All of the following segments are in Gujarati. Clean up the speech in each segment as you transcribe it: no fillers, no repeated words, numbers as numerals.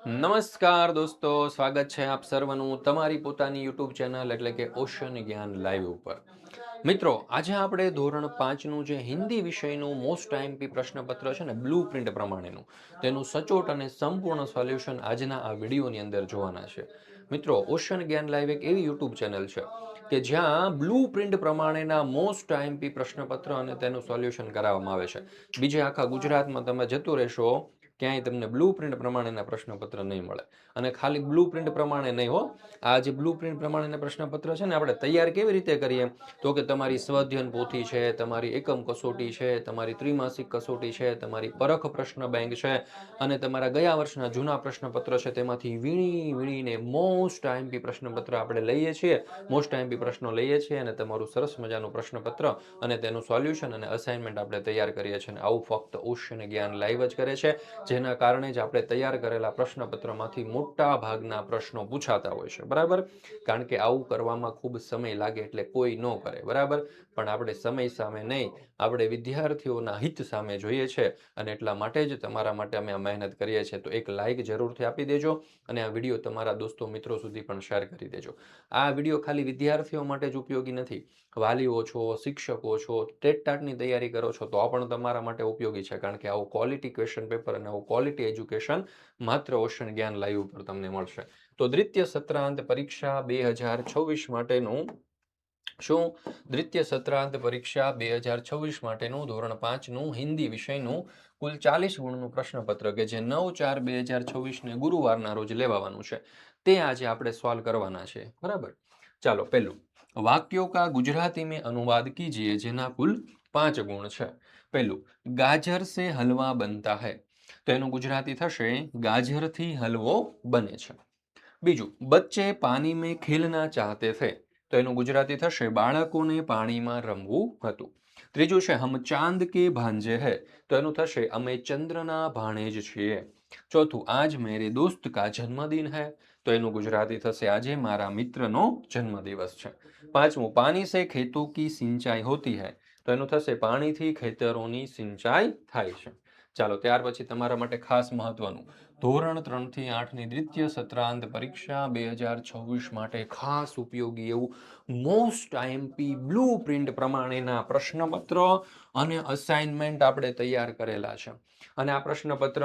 નમસ્કાર દોસ્તો, સ્વાગત છે આપ સર્વનું તમારી પોતાની યુટ્યુબ ચેનલ એટલે કે ઓશન જ્ઞાન લાઈવ ઉપર. મિત્રો, આજે આપણે ધોરણ 5નું જે હિન્દી વિષયનું મોસ્ટ આઈએમપી પ્રશ્નપત્ર છે ને, બ્લુ પ્રિન્ટ પ્રમાણેનું, તેનું સચોટ અને સંપૂર્ણ સોલ્યુશન આજના આ વિડીયોની અંદર જોવાના છે. મિત્રો, ઓશન જ્ઞાન લાઈવ એક એવી યુટ્યુબ ચેનલ છે કે જ્યાં બ્લુ પ્રિન્ટ પ્રમાણેના મોસ્ટ આઈએમપી પ્રશ્નપત્ર અને તેનું સોલ્યુશન કરાવવામાં આવે છે. બીજે આખા ગુજરાતમાં તમે જતું રહેશો, ક્યાંય તમને બ્લુ પ્રિન્ટ પ્રમાણેના પ્રશ્નપત્ર નહીં મળે. અને ખાલી બ્લુ પ્રિન્ટ પ્રમાણે નહીં હો, આ જે બ્લુ પ્રિન્ટ પ્રમાણેના પ્રશ્નપત્ર છે ને, આપણે તૈયાર કેવી રીતે કરીએ તો કે તમારી સ્વઅધ્યયન પોથી છે, તમારી એકમ કસોટી છે, તમારી ત્રિમાસિક કસોટી છે, તમારી પરખ પ્રશ્ન બેંક છે અને તમારા ગયા વર્ષના જૂના પ્રશ્નપત્ર છે, તેમાંથી વીણીને મોસ્ટ આઈએમપી પ્રશ્નપત્ર આપણે લઈએ છીએ. મોસ્ટ આઈએમપી પ્રશ્નો લઈએ છીએ અને તમારું સરસ મજાનું પ્રશ્નપત્ર અને તેનું સોલ્યુશન અને અસાઇનમેન્ટ આપણે તૈયાર કરીએ છીએ. અને આવું ફક્ત ઓશન જ્ઞાન લાઈવ જ કરે છે, જેના કારણે જ આપણે તૈયાર કરેલા પ્રશ્નપત્રમાંથી મોટા ભાગના પ્રશ્નો પૂછાતા હોય છે. બરાબર? કારણ કે આવું કરવામાં ખૂબ સમય લાગે એટલે કોઈ ન કરે. બરાબર? પણ આપણે સમય સામે નહીં, આપણે વિદ્યાર્થીઓના હિત સામે જોઈએ છે અને એટલા માટે જ તમારા માટે અમે આ મહેનત કરીએ છીએ. તો એક લાઈક જરૂરથી આપી દેજો અને આ વિડીયો તમારા દોસ્તો મિત્રો સુધી પણ શેર કરી દેજો. આ વિડીયો ખાલી વિદ્યાર્થીઓ માટે જ ઉપયોગી નથી. વાલીઓ છો, શિક્ષકો છો, ટેટ ટાટની તૈયારી કરો છો તો પણ તમારા માટે ઉપયોગી છે. કારણ કે આવું ક્વોલિટી ક્વેશ્ચન પેપર અને આવું ક્વોલિટી એજ્યુકેશન માત્ર ઓશન જ્ઞાન લાઈવ ઉપર તમને મળશે. તો દ્વિતીય સત્રાંત પરીક્ષા 2026 માટેનું દ્વિતીય સત્રાંત પરીક્ષા 2026 માટેનું ધોરણ 5નું હિન્દી વિષયનું કુલ 40 ગુણનું પ્રશ્નપત્ર કે જે 9/4/2026 ને ગુરુવારના રોજ લેવાનું છે, તે આજે આપણે સોલ્વ કરવાના છે. બરાબર? ચાલો, પહેલું, વાક્યો કા ગુજરાતી में अनुवाद कीजिए, જેના કુલ 5 ગુણ છે. પહેલું, ગાજર સે હલવા બનતા હૈ, તો એનું ગુજરાતી થશે ગાજરથી હલવો બને છે. બીજું, બચ્ચે પાણી में खेलना चाहते थे, તો એનું ગુજરાતી થશે બાળકોને પાણીમાં રમવું હતું. ત્રીજું છે હમ ચાંદ કે ભાંજે હૈ, તો એનું થશે અમે ચંદ્રના ભાણેજ છીએ. ચોથું, આજ મેરે દોસ્ત કા જન્મદિન હૈ, તો એનું ગુજરાતી થશે આજે મારા મિત્રનો જન્મદિવસ છે. પાંચમું, પાણી સે ખેતોं की सिंचाई होती है, તો એનું થશે પાણીથી ખેતરોની સિંચાઈ થાય છે. ચાલો, ત્યાર પછી તમારા માટે ખાસ મહત્વનું, ધોરણ 3 થી 8ની દ્વિતીય સત્રાંત પરીક્ષા 2026 માટે ખાસ ઉપયોગી એવું મોસ્ટ આઈએમપી બ્લુ પ્રિન્ટ પ્રમાણેના પ્રશ્નપત્ર અને અસાઇનમેન્ટ આપણે તૈયાર કરેલા છે. અને આ પ્રશ્નપત્ર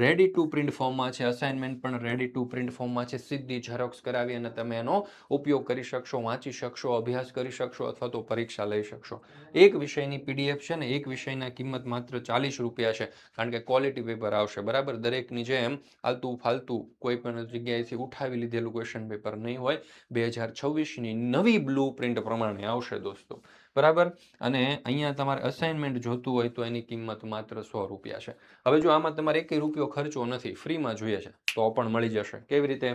રેડી ટુ પ્રિન્ટ ફોર્મમાં છે, અસાઇનમેન્ટ પણ રેડી ટુ પ્રિન્ટ ફોર્મમાં છે. સીધી ઝેરોક્સ કરાવી અને તમે એનો ઉપયોગ કરી શકશો, વાંચી શકશો, અભ્યાસ કરી શકશો અથવા તો પરીક્ષા લઈ શકશો. એક વિષયની પીડીએફ છે ને, એક વિષયના કિંમત માત્ર 40 રૂપિયા છે. કારણ કે ક્વોલિટી પેપર આવશે. બરાબર? દરેકની જેમ આલતું ફાલતું કોઈ પણ જગ્યાએથી ઉઠાવી લીધેલું ક્વેશ્ચન પેપર નહીં હોય. 2026ની નવી બ્લુ પ્રિન્ટ પ્રમાણે આવશે દોસ્તો. બરાબર? અને અહીંયા તમારે અસાઇનમેન્ટ જોતું હોય તો એની કિંમત માત્ર 100 રૂપિયા છે. હવે જો આમાં તમારે 1 રૂપિયો ખર્ચો નથી, ફ્રીમાં જોઈએ છે, તો પણ મળી જશે. કેવી રીતે?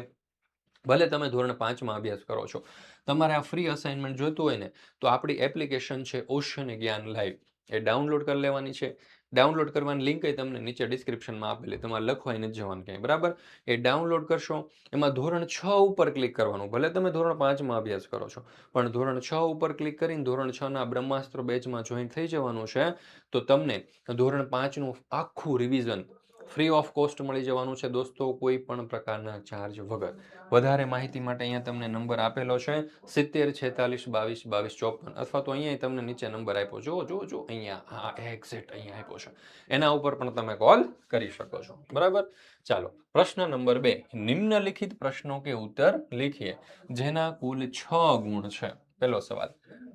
ભલે તમે ધોરણ 5માં અભ્યાસ કરો છો, તમારે આ ફ્રી અસાઇનમેન્ટ જોતું હોય ને, તો આપણી એપ્લિકેશન છે ઓશન જ્ઞાન લાઈવ, એ ડાઉનલોડ કરી લેવાની છે. ડાઉનલોડ કરવાની લિંક તમને નીચે ડિસ્ક્રિપ્શનમાં આપેલી, તમારે લખવાય નથી જવાનું ક્યાંય. બરાબર? એ ડાઉનલોડ કરશો, એમાં ધોરણ 6 ઉપર ક્લિક કરવાનું. ભલે તમે ધોરણ 5માં અભ્યાસ કરો છો, પણ ધોરણ 6 ઉપર ક્લિક કરીને ધોરણ 6ના બ્રહ્માસ્ત્ર બેચમાં જોઈન થઈ જવાનું છે. તો તમને ધોરણ 5નું આખું રિવિઝન ફ્રી ઓફ કોસ્ટ મળી જવાનું છે દોસ્તો, કોઈ પણ પ્રકારના ચાર્જ વગર. વધારે માહિતી માટે અહીંયા તમને નંબર આપેલો છે 70 46 22 22 54, અથવા તો અહીંયા તમને નીચે નંબર આપ્યો, જો અહીંયા, હા એક્ઝેક્ટ અહીંયા આપ્યો છે, એના ઉપર પણ તમે કોલ કરી શકો છો. બરાબર? ચાલો, પ્રશ્ન નંબર 2, નિમ્નલિખિત પ્રશ્નો કે ઉત્તર लिखिए, જેના કુલ 6 ગુણ છે. પહેલો સવાલ,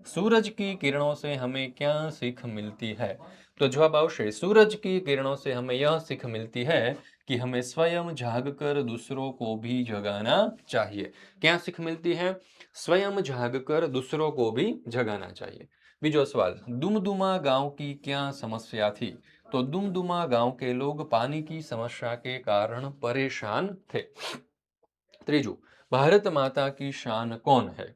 सूरज की किरणों से हमें क्या सीख मिलती है, तो जवाब आवश्य सूरज की किरणों से हमें यह सीख मिलती है कि हमें स्वयं जागकर दूसरों को भी जगाना चाहिए. क्या सीख मिलती है? स्वयं जागकर दूसरों को भी जगाना चाहिए. बीजो सवाल, दुमदुमा गांव की क्या समस्या थी, तो दुमदुमा गांव के लोग पानी की समस्या के कारण परेशान थे. ત્રીજું, ભારત માતા की शान कौन है,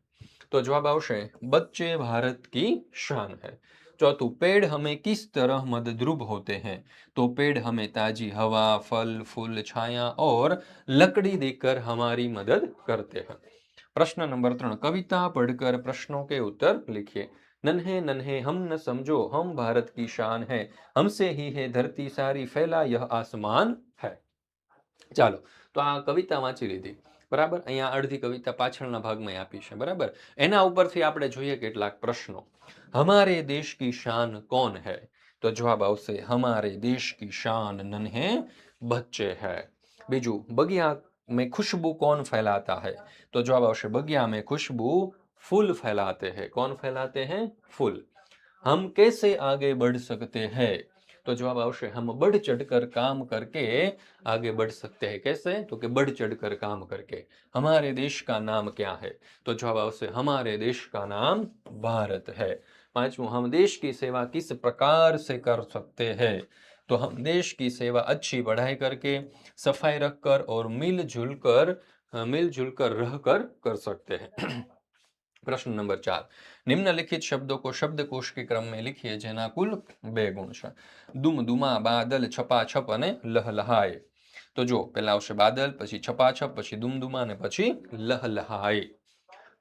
तो जवाब आवश्य बच्चे भारत की शान है. चौथું, पेड़ हमें किस तरह मददरूप होते हैं, तो पेड़ हमें ताजी हवा, फल फूल, छाया और लकड़ी देकर हमारी मदद करते हैं. प्रश्न नंबर 3, कविता पढ़कर प्रश्नों के उत्तर लिखिए, नन्हे नन्हे हम न समझो हम भारत की शान है, हमसे ही है धरती सारी फैला यह आसमान है। ચાલો, તો આ કવિતા વાંચી લીધી, બરાબર. અહીંયા અડધી કવિતા પાછળના ભાગમાં આપી છે, બરાબર. એના ઉપરથી આપણે જોઈએ કેટલાક પ્રશ્નો. હમારે દેશ કી શાન કોન હૈ? તો જવાબ આવશે હમારે દેશ કી શાન નન્હે બચ્ચે હૈ. બીજું, બગિયા में खुशबू कौन फैलाता है? तो जवाब आवश्य बगिया में खुशबू फूल फैलाते हैं. कौन फैलाते हैं? फूल. हम कैसे आगे बढ़ सकते हैं? तो जवाब आवश्य हम बढ़ चढ़कर काम करके आगे बढ़ सकते हैं. कैसे? तो कि बढ़ चढ़कर काम करके. हमारे देश का नाम क्या है? तो जवाब आवश्य हमारे देश का नाम भारत है. पांचवं, हम देश की सेवा किस प्रकार से कर सकते हैं? तो हम देश की सेवा अच्छी पढ़ाई करके, सफाई रखकर और मिलजुल कर रहकर कर सकते हैं. प्रश्न नंबर 4, निम्नलिखित शब्दों को शब्दकोश के क्रम में लिखिए જેના કુલ 2 ગુણ છે. દુમ દુમા બાદલ છપાછપ અને લહલહાય. તો જો પહેલા આવશે બાદલ, પછી છપાછપ, પછી दुमदुमा અને પછી लहलहाए.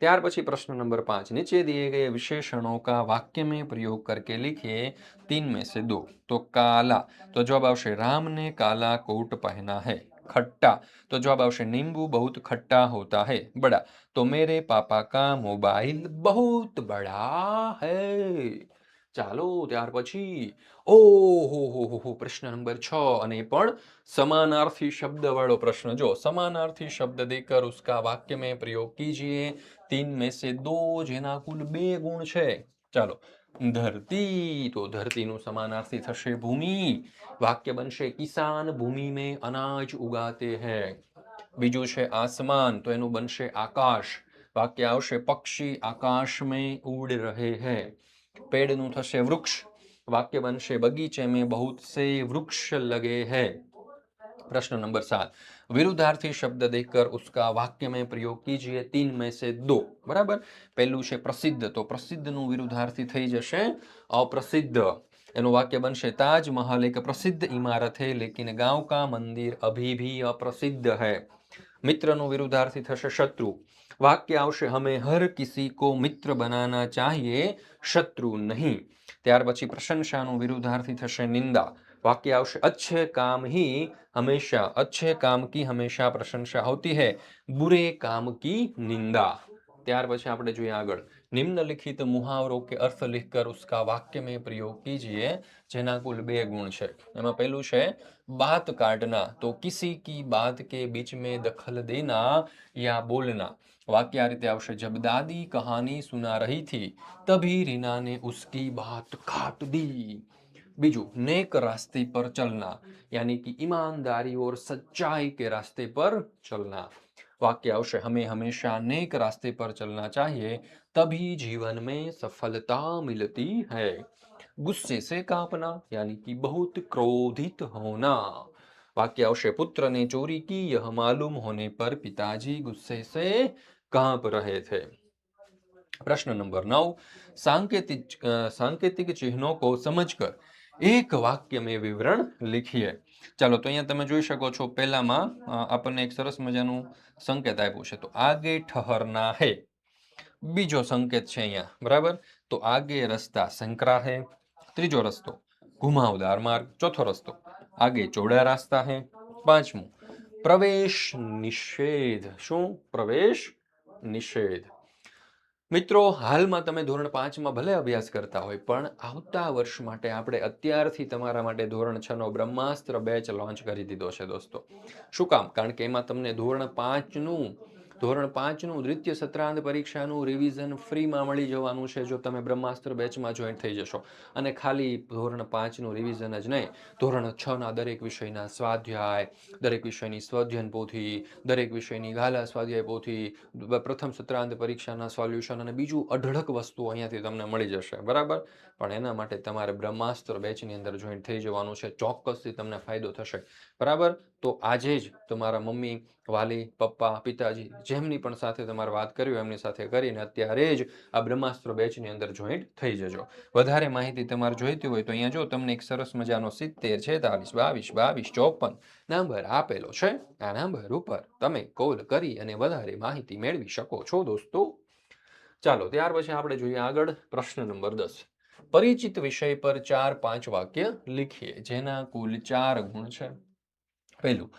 ત્યાર પછી प्रश्न नंबर 5, नीचे दिए गए विशेषणों का वाक्य में प्रयोग करके लिखिए 3 में से 2. तो काला, तो जवाब आवश्य राम ने काला कोट पहना है. खट्टा, तो जवाब आवश्य नींबू बहुत खट्टा होता है. बड़ा, तो मेरे पापा का मोबाइल बहुत बड़ा है. ચાલો, ત્યાર પછી ઓહો પ્રશ્ન નંબર 6 અને એ પણ समानार्थी शब्द वालों प्रश्न. जो समानार्थी शब्द देकर उसका वाक्य में प्रयोग कीजिए 3 में से 2 જેના કુલ 2 ગુણ છે. ચાલો, ધરતી, તો ધરતીનું સમાનાर्थी થશે ભૂમિ. વાક્ય બનશે કિસાન ભૂમિ में अनाज उगाते हैं. બીજું છે આસમાન, તો એનું બનશે આકાશ. વાક્ય આવશે પક્ષી આકાશ में उड़ रहे हैं. પેડનું થશે વૃક્ષ. वाक्य बनशे बगीचे में बहुत से वृक्ष लगे हैं. प्रश्न नंबर 7, विरुद्धार्थी शब्द देकर उसका वाक्य में प्रयोग कीजिए 3 में से 2. बराबर. पहलू છે પ્રસિદ્ધ, તો પ્રસિદ્ધનું વિરુદ્ધાર્થી થઈ જશે અપ્રસિદ્ધ. એનું વાક્ય બનશે ताजमहल एक प्रसिद्ध इमारत है लेकिन गांव का मंदिर अभी भी अप्रसिद्ध है. मित्रનું વિરુદ્ધાર્થી થશે શત્રુ. વાક્ય આવશે हमें हर किसी को मित्र बनाना चाहिए, शत्रु नहीं. ત્યાર પછી પ્રશંસાનું વિરુદ્ધાર્થી થશે નિંદા. वाक्य आवश्य अच्छे काम की हमेशा प्रशंसा होती है, बुरे काम की निंदा. ત્યાર પછી આપણે જોઈએ આગળ, निम्नलिखित मुहावरों के अर्थ लिखकर उसका वाक्य में प्रयोग कीजिए જેના કુલ 2 ગુણ છે. એમાં પહેલું છે बात काटना, तो किसी की बात के बीच में दखल देना या बोलना. वाक्य आ रीते आवश्य जब दादी कहानी सुना रही थी तभी रीना ने उसकी बात काट दी. बीजू, नेक रास्ते पर चलना, यानी कि ईमानदारी और सच्चाई के रास्ते पर चलना. वाक्य आवश्य हमें हमेशा नेक रास्ते पर चलना चाहिए, तभी जीवन में सफलता मिलती है. गुस्से से कांपना, यानी कि बहुत क्रोधित होना. वाक्य आवश्य पुत्र ने चोरी की यह मालूम होने पर पिताजी गुस्से से कांप रहे थे. प्रश्न नंबर 9, सांकेतिक चिन्हों को समझकर एक वाक्य में विवरण लिखिए. ચાલો, તો અહીંયા તમે જોઈ શકો છો પહેલામાં આપણને એક સરસ મજાનું સંકેત આપ્યું છે. તો આગે ઠહરના હે. બીજો સંકેત છે અહીંયા, બરાબર. તો આગે રસ્તા સંકરા હે. ત્રીજો રસ્તો ઘુમાવદાર માર્ગ. ચોથો રસ્તો આગે ચોડા રાસ્તા હે. પાંચમું પ્રવેશ નિષેધ. શું? પ્રવેશ નિષેધ. મિત્રો, હાલમાં તમે ધોરણ 5માં ભલે અભ્યાસ કરતા હોય, પણ આવતા વર્ષ માટે આપણે અત્યારથી તમારા માટે ધોરણ 6નો બ્રહ્માસ્ત્ર બેચ લોન્ચ કરી દીધો છે દોસ્તો. શું કામ? કારણ કે એમાં તમને ધોરણ 5નું દ્વિતીય સત્રાંત પરીક્ષાનું રિવિઝન ફ્રીમાં મળી જવાનું છે જો તમે બ્રહ્માસ્ત્ર બેચમાં જોઈન્ટ થઈ જશો. અને ખાલી ધોરણ 5નું રિવિઝન જ નહીં, ધોરણ 6ના દરેક વિષયના સ્વાધ્યાય, દરેક વિષયની સ્વાધ્યાયન પોથી, દરેક વિષયની ગાલા સ્વાધ્યાય પોથી, પ્રથમ સત્રાંત પરીક્ષાના સોલ્યુશન અને બીજું અઢળક વસ્તુઓ અહીંયાથી તમને મળી જશે. બરાબર. પણ એના માટે તમારે બ્રહ્માસ્ત્ર બેચની અંદર જોઈન્ટ થઈ જવાનું છે. ચોક્કસથી તમને ફાયદો થશે. બરાબર. તો આજે જ તમારા મમ્મી, વાલી, પપ્પા, પિતાજી જેમની પણ સાથે તમારે વાત કરી એમની સાથે કરીને અત્યારે જ આ બ્રહ્માસ્ત્ર બેચની અંદર જોઈન્ટ થઈ જજો. વધારે માહિતી તમારે જોઈતી હોય તો અહીંયા જો તમને એક સરસ મજાનો 70 46 22 22 54 નંબર આપેલો છે. આ નંબર ઉપર તમે કોલ કરી અને વધારે માહિતી મેળવી શકો છો દોસ્તો. ચાલો ત્યાર પછી આપણે જોઈએ આગળ પ્રશ્ન નંબર 10. પરિચિત વિષય પર 4-5 વાક્ય લીખીએ જેના કુલ 4 ગુણ છે. પહેલું,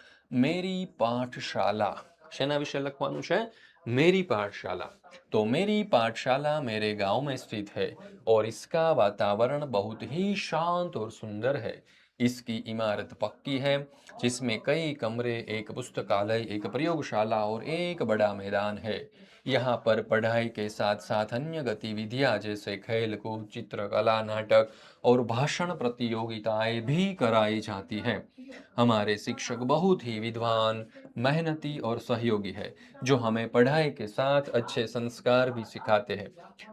मेरी पाठशाला. શેના વિશે લખવાનું છે? मेरी पाठशाला. तो मेरी पाठशाला मेरे गांव में स्थित है और इसका वातावरण बहुत ही शांत और सुंदर है. इसकी इमारत पक्की है जिसमें कई कमरे, एक पुस्तकालय, एक प्रयोगशाला और एक बड़ा मैदान है. यहाँ पर पढ़ाई के साथ साथ अन्य गतिविधियाँ जैसे खेल कूद, चित्रकला, नाटक और भाषण प्रतियोगिताएं भी कराई जाती हैं. हमारे शिक्षक बहुत ही विद्वान, मेहनती और सहयोगी है जो हमें पढ़ाई के साथ अच्छे संस्कार भी सिखाते हैं.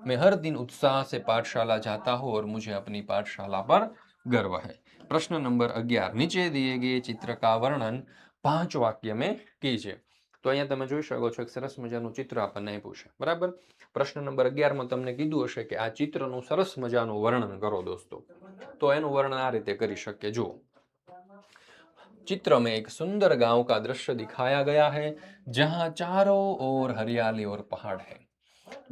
मैं हर दिन उत्साह से पाठशाला जाता हूँ और मुझे अपनी पाठशाला पर गर्व है. प्रश्न नंबर 11. नीचे दिए गए चित्र का वर्णन 5 वाक्य में कीजिए. તો અહીંયા તમે જોઈ શકો છો એક સરસ મજાનું ચિત્ર આપણને આપ્યું છે, બરાબર. પ્રશ્ન નંબર 11 માં તમને કીધું હશે કે આ ચિત્રનું સરસ મજાનું વર્ણન કરો દોસ્તો. તો એનું વર્ણન આ રીતે કરી શકીએ. જુઓ, चित्र में एक सुंदर गांव का दृश्य दिखाया गया है जहां चारों ओर हरियाली और पहाड़ है.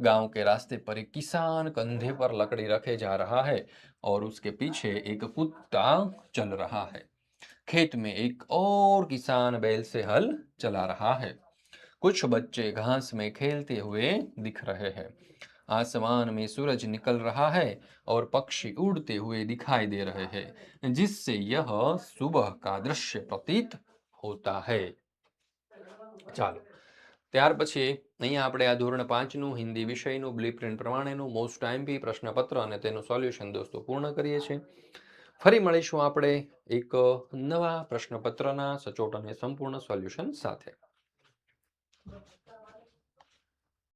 गांव के रास्ते पर एक किसान कंधे पर लकड़ी रखे जा रहा है और उसके पीछे एक कुत्ता चल रहा है. खेत में एक और किसान बैल से हल चला रहा है. कुछ बच्चे घास में खेलते हुए दिख रहे हैं. आसमान में सूरज निकल रहा है और पक्षी उड़ते हुए दिखाई दे रहे हैं जिससे यह सुबह का दृश्य प्रतीत होता है. ચાલો ત્યાર પછી અહીંયા આપણે આ ધોરણ 5 નું હિન્દી વિષયનું બ્લુપ્રિન્ટ પ્રમાણેનું મોસ્ટ આઈએમપી પ્રશ્નપત્ર અને તેનું સોલ્યુશન દોસ્તો પૂર્ણ કરીએ છીએ. ફરી મળીશું આપણે એક નવા પ્રશ્નપત્રના સચોટ અને સંપૂર્ણ સોલ્યુશન સાથે.